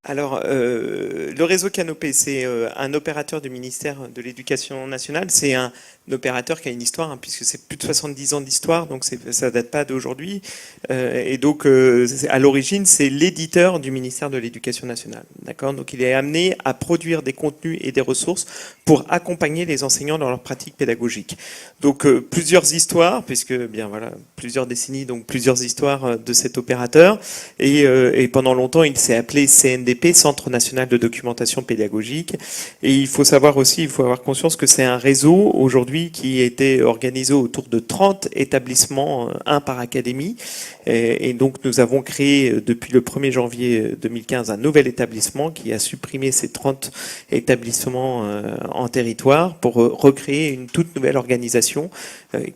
Alors, le réseau Canopé, c'est un opérateur du ministère de l'Éducation nationale. C'est un opérateur qui a une histoire, hein, puisque c'est plus de 70 ans d'histoire, donc ça date pas d'aujourd'hui. Et donc, à l'origine, c'est l'éditeur du ministère de l'Éducation nationale. D'accord? Donc, il est amené à produire des contenus et des ressources pour accompagner les enseignants dans leur pratique pédagogique. Donc, plusieurs histoires, puisque bien voilà, plusieurs décennies, donc plusieurs histoires de cet opérateur. Et pendant longtemps, il s'est appelé CNDP, Centre national de documentation pédagogique. Et il faut savoir aussi, il faut avoir conscience que c'est un réseau aujourd'hui qui était organisé autour de 30 établissements, un par académie. Et donc nous avons créé depuis le 1er janvier 2015 un nouvel établissement qui a supprimé ces 30 établissements en territoire pour recréer une toute nouvelle organisation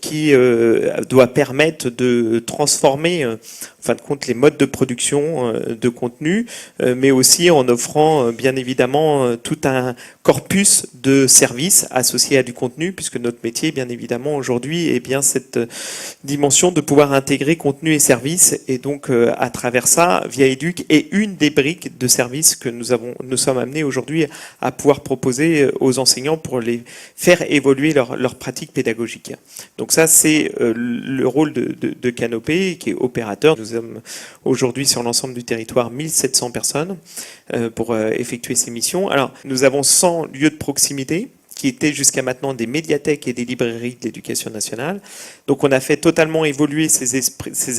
qui doit permettre de transformer en fin de compte les modes de production de contenu, mais aussi en offrant bien évidemment tout un corpus de services associés à du contenu, puisque notre métier, bien évidemment, aujourd'hui, est bien cette dimension de pouvoir intégrer contenu et services. Et donc, à travers ça, Via Éduc est une des briques de services que nous sommes amenés aujourd'hui à pouvoir proposer aux enseignants pour les faire évoluer leur pratique pédagogique. Donc ça, c'est le rôle de Canopé, qui est opérateur. Nous sommes aujourd'hui sur l'ensemble du territoire 1700 personnes pour effectuer ces missions. Alors, nous avons 100 lieux de proximité qui étaient jusqu'à maintenant des médiathèques et des librairies de l'éducation nationale. Donc on a fait totalement évoluer ces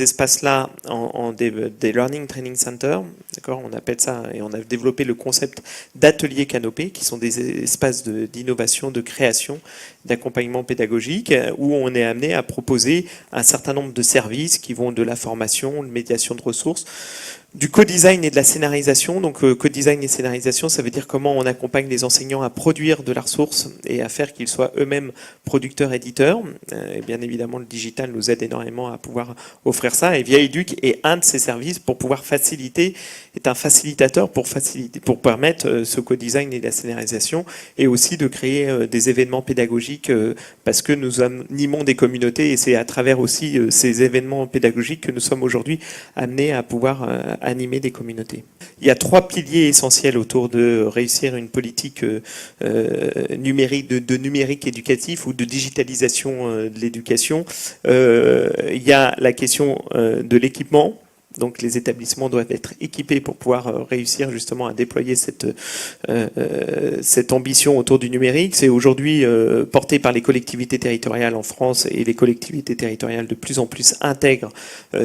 espaces-là en des Learning Training Centers, d'accord, on appelle ça, et on a développé le concept d'ateliers Canopé, qui sont des espaces d'innovation, de création, d'accompagnement pédagogique, où on est amené à proposer un certain nombre de services qui vont de la formation, de médiation de ressources, du co-design et de la scénarisation. Donc co-design et scénarisation, ça veut dire comment on accompagne les enseignants à produire de la ressource et à faire qu'ils soient eux-mêmes producteurs-éditeurs. Et bien évidemment, le digital nous aide énormément à pouvoir offrir ça. Et Via Éduc est un de ces services pour pouvoir faciliter, est un facilitateur pour permettre ce co-design et la scénarisation, et aussi de créer des événements pédagogiques parce que nous animons des communautés, et c'est à travers aussi ces événements pédagogiques que nous sommes aujourd'hui amenés à pouvoir animer des communautés. Il y a 3 piliers essentiels autour de réussir une politique numérique, de numérique éducatif ou de digitalisation de l'éducation. Il y a la question de l'équipement. Donc les établissements doivent être équipés pour pouvoir réussir justement à déployer cette ambition autour du numérique. C'est aujourd'hui porté par les collectivités territoriales en France, et les collectivités territoriales de plus en plus intègrent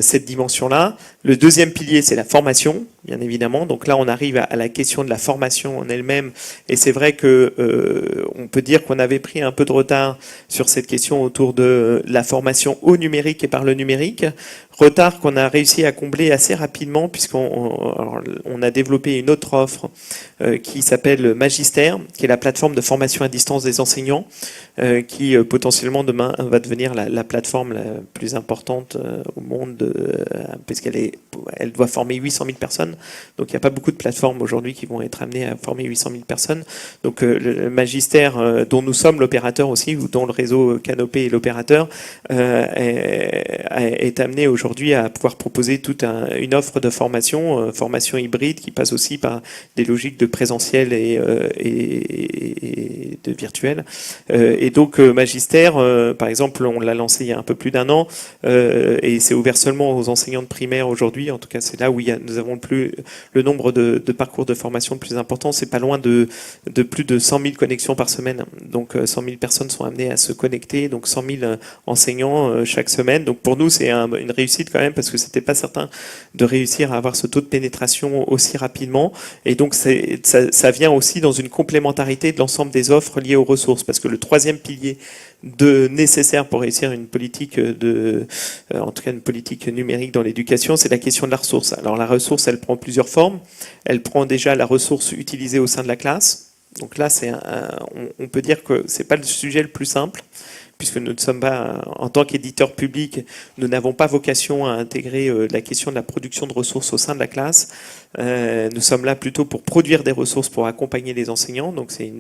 cette dimension-là. Le deuxième pilier, c'est la formation, bien évidemment. Donc là, on arrive à la question de la formation en elle-même, et c'est vrai que on peut dire qu'on avait pris un peu de retard sur cette question autour de la formation au numérique et par le numérique. Retard qu'on a réussi à combler assez rapidement, puisqu'on a développé une autre offre qui s'appelle Magister, qui est la plateforme de formation à distance des enseignants, qui potentiellement demain va devenir la plateforme la plus importante au monde, puisqu'elle doit former 800 000 personnes. Donc il n'y a pas beaucoup de plateformes aujourd'hui qui vont être amenées à former 800 000 personnes. Donc le Magister, dont nous sommes l'opérateur aussi, ou dont le réseau Canopé est l'opérateur, est amené aujourd'hui à pouvoir proposer toute une offre de formation hybride, qui passe aussi par des logiques de présentiel et de virtuel. Et donc Magister, par exemple, on l'a lancé il y a un peu plus d'1 an, et c'est ouvert seulement aux enseignants de primaire aujourd'hui. En tout cas, c'est là où nous avons le nombre de parcours de formation le plus important. C'est pas loin de plus de 100 000 connexions par semaine. Donc 100 000 personnes sont amenées à se connecter, donc 100 000 enseignants chaque semaine. Donc pour nous, c'est une réussite quand même, parce que c'était pas certain de réussir à avoir ce taux de pénétration aussi rapidement. Et donc ça vient aussi dans une complémentarité de l'ensemble des offres liées aux ressources, parce que le troisième pilier nécessaire pour réussir une politique en tout cas une politique numérique dans l'éducation, c'est la question de la ressource. Alors la ressource, elle prend plusieurs formes. Elle prend déjà la ressource utilisée au sein de la classe. Donc là, on peut dire que c'est pas le sujet le plus simple, puisque nous ne sommes pas, en tant qu'éditeur public, nous n'avons pas vocation à intégrer la question de la production de ressources au sein de la classe. Nous sommes là plutôt pour produire des ressources pour accompagner les enseignants, donc c'est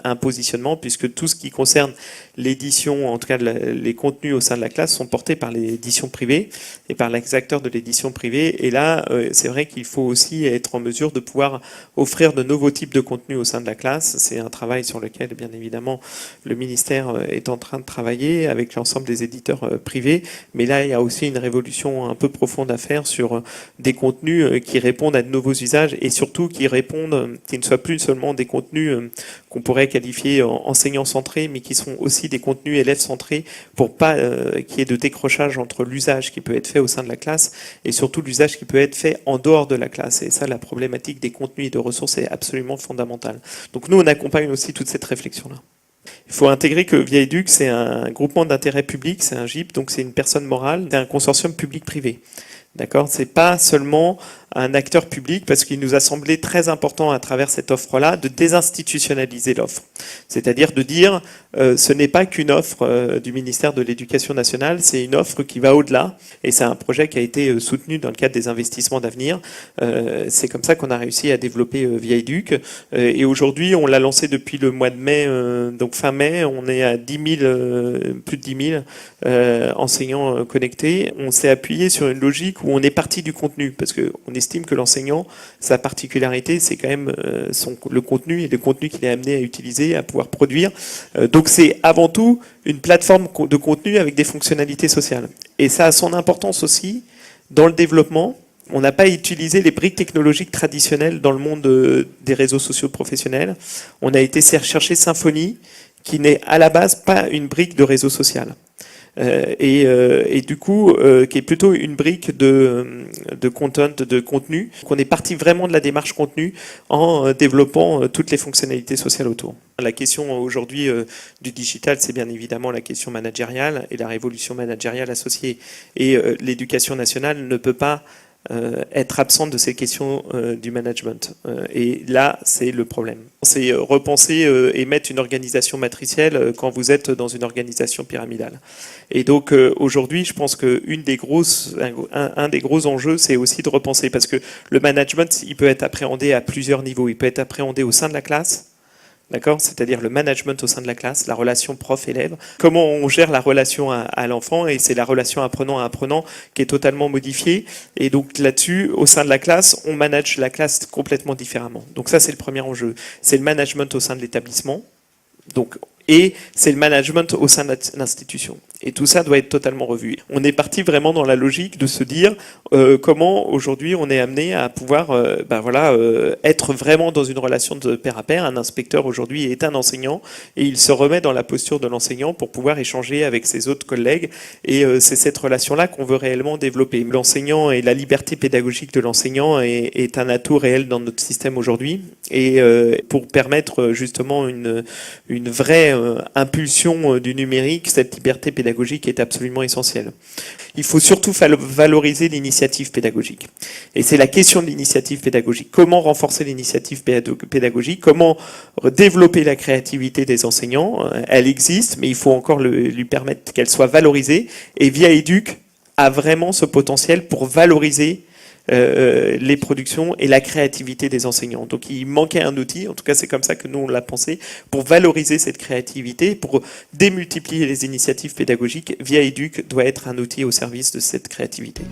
un positionnement, puisque tout ce qui concerne l'édition, en tout cas les contenus au sein de la classe, sont portés par l'édition privée et par les acteurs de l'édition privée. Et là, c'est vrai qu'il faut aussi être en mesure de pouvoir offrir de nouveaux types de contenus au sein de la classe. C'est un travail sur lequel, bien évidemment, le ministère est en train de travailler avec l'ensemble des éditeurs privés. Mais là, il y a aussi une révolution un peu profonde à faire sur des contenus qui répondent à de nouveaux usages et surtout qui ne soient plus seulement des contenus qu'on pourrait qualifier enseignants centrés, mais qui sont aussi des contenus élèves centrés pour pas qu'il y ait de décrochage entre l'usage qui peut être fait au sein de la classe et surtout l'usage qui peut être fait en dehors de la classe. Et ça, la problématique des contenus et de ressources est absolument fondamentale. Donc nous, on accompagne aussi toute cette réflexion-là. Il faut intégrer que Via Éduc, c'est un groupement d'intérêt public, c'est un GIP, donc c'est une personne morale, c'est un consortium public-privé. D'accord ? C'est pas seulement un acteur public, parce qu'il nous a semblé très important à travers cette offre-là de désinstitutionnaliser l'offre. C'est-à-dire de dire, ce n'est pas qu'une offre du ministère de l'Éducation nationale, c'est une offre qui va au-delà, et c'est un projet qui a été soutenu dans le cadre des investissements d'avenir. C'est comme ça qu'on a réussi à développer Via Éduc, et aujourd'hui, on l'a lancé depuis le mois de mai, donc fin mai, on est à 10 000, plus de 10 000 enseignants connectés. On s'est appuyé sur une logique où on est parti du contenu, parce qu'on estime que l'enseignant, sa particularité, c'est quand même le contenu et le contenu qu'il est amené à utiliser, à pouvoir produire. Donc c'est avant tout une plateforme de contenu avec des fonctionnalités sociales. Et ça a son importance aussi dans le développement. On n'a pas utilisé les briques technologiques traditionnelles dans le monde des réseaux sociaux professionnels. On a été chercher Symfony, qui n'est à la base pas une brique de réseau social. Et du coup, qui est plutôt une brique de content, de contenu. Donc on est parti vraiment de la démarche contenu en développant toutes les fonctionnalités sociales autour. La question aujourd'hui du digital, c'est bien évidemment la question managériale et la révolution managériale associée. Et l'éducation nationale ne peut pas être absente de ces questions du management. Et là, c'est le problème. C'est repenser et mettre une organisation matricielle quand vous êtes dans une organisation pyramidale. Et donc aujourd'hui, je pense que un des gros enjeux, c'est aussi de repenser, parce que le management, il peut être appréhendé à plusieurs niveaux. Il peut être appréhendé au sein de la classe, d'accord, c'est-à-dire le management au sein de la classe, la relation prof-élève, comment on gère la relation à l'enfant, et c'est la relation apprenant à apprenant qui est totalement modifiée. Et donc là-dessus, au sein de la classe, on manage la classe complètement différemment. Donc ça, c'est le premier enjeu. C'est le management au sein de l'établissement. Et c'est le management au sein de l'institution. Et tout ça doit être totalement revu. On est parti vraiment dans la logique de se dire comment aujourd'hui on est amené à pouvoir être vraiment dans une relation de pair à pair. Un inspecteur aujourd'hui est un enseignant et il se remet dans la posture de l'enseignant pour pouvoir échanger avec ses autres collègues. Et c'est cette relation-là qu'on veut réellement développer. L'enseignant et la liberté pédagogique de l'enseignant est un atout réel dans notre système aujourd'hui. Et pour permettre justement une vraie impulsion du numérique, cette liberté pédagogique est absolument essentielle. Il faut surtout valoriser l'initiative pédagogique. Et c'est la question de l'initiative pédagogique. Comment renforcer l'initiative pédagogique? Comment développer la créativité des enseignants? Elle existe, mais il faut encore lui permettre qu'elle soit valorisée. Et Via Éduc a vraiment ce potentiel pour valoriser les productions et la créativité des enseignants. Donc il manquait un outil, en tout cas c'est comme ça que nous on l'a pensé, pour valoriser cette créativité, pour démultiplier les initiatives pédagogiques. Via Éduc doit être un outil au service de cette créativité.